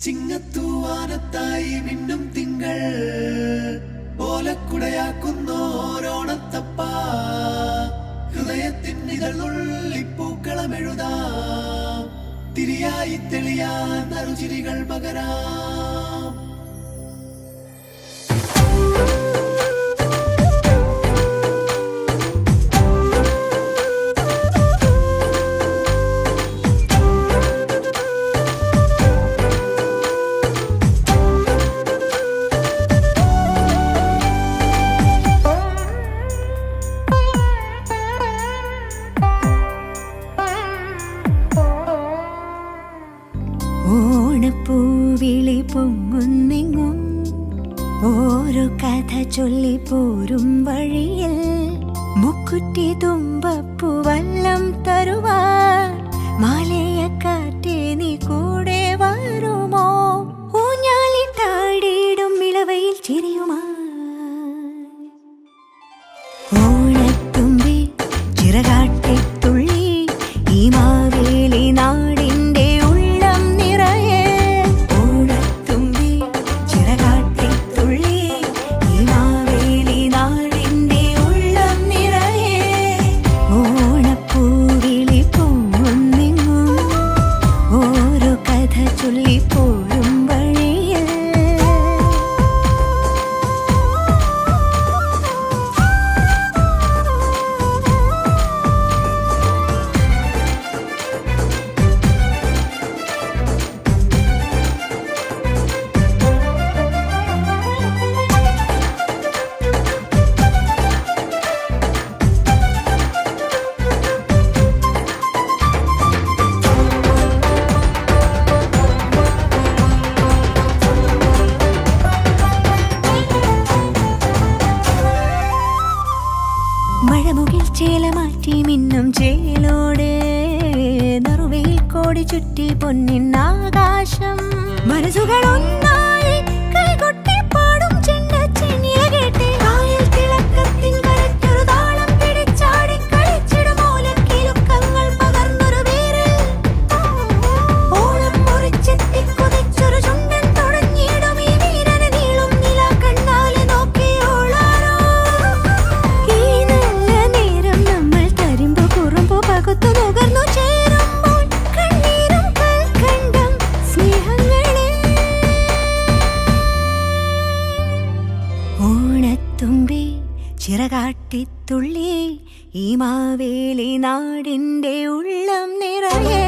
ചിങ്ങത്തൂവാനത്തായി മിന്നും തിങ്കൾ ഓലക്കുടയാക്കുന്നോരോണത്തപ്പ ഹൃദയത്തിൻ ഇതളുള്ളിപ്പൂക്കളമെഴുതാം തിരിയായി തെളിയാൻ നറുചിരികൾ പകരാം. ഓണപ്പൂവിളി പൊങ്ങുന്നെങ്ങും ഓരോ കഥ ചൊല്ലിപ്പോരും വഴിയിൽ മുക്കുറ്റി തുമ്പപ്പൂവല്ലം തരുവാൻ മാലയക്കാറ്റേ നീ കൂടെ വരുമോ? ഊഞ്ഞാലിട്ടാടിയിടും ഇളവയിൽ ചിരിയുമാ ഓണത്തുമ്പി ചിറകാട്ടി തുള്ളി ഈ മാവേലി നാടിന്റെ ഉള്ളം നിറയെ. ഓണത്തുമ്പി ചിറകാട്ടി തുള്ളി ഈ മാവേലി നാടിന്റെ ഉള്ളം നിറയെ. ഓണപ്പൂവിളി പൊങ്ങുന്നെങ്ങും ഓരോ കഥ ചൊല്ലിപ്പോരും വഴിയിൽ. മഴമുകിൽ ചേല മാറ്റി മിന്നും ചേലോടെ നറുവയിൽ കോടി ചുറ്റി പൊന്നിന്നാകാശം. മനസ്സുകൾ ഒന്നായി കൈകൊട്ടി പാടും ചെണ്ടച്ചെന്നില കേട്ട് കായൽ തിളക്കത്തിൻ കരയ്ക്കൊരു താളം പിടിച്ചാടി കളിച്ചിടും ഓലക്കിലുക്കങ്ങൾ പകർന്നൊരു വീരൽ. ഓണം മുറിച്ചെത്തി കുതിച്ചൊരു ചുണ്ടൻ തുടങ്ങിയിടും ഈ വീരന് നീളും നില കണ്ണാലെ നോക്കിയോളാനോ. ഈ നല്ല നേരം നമ്മൾ തരുമ്പോ കുറുമ്പോ പകുത്തു നുകർന്നു ചേരുമ്പോൾ കണ്ണീരും കൽക്കണ്ടം സ്നേഹങ്ങളെ. ഓണത്തുമ്പി ചിറകാട്ടിത്തുള്ളി ഈ മാവേലി നാടിന്റെ ഉള്ളം നിറയെ.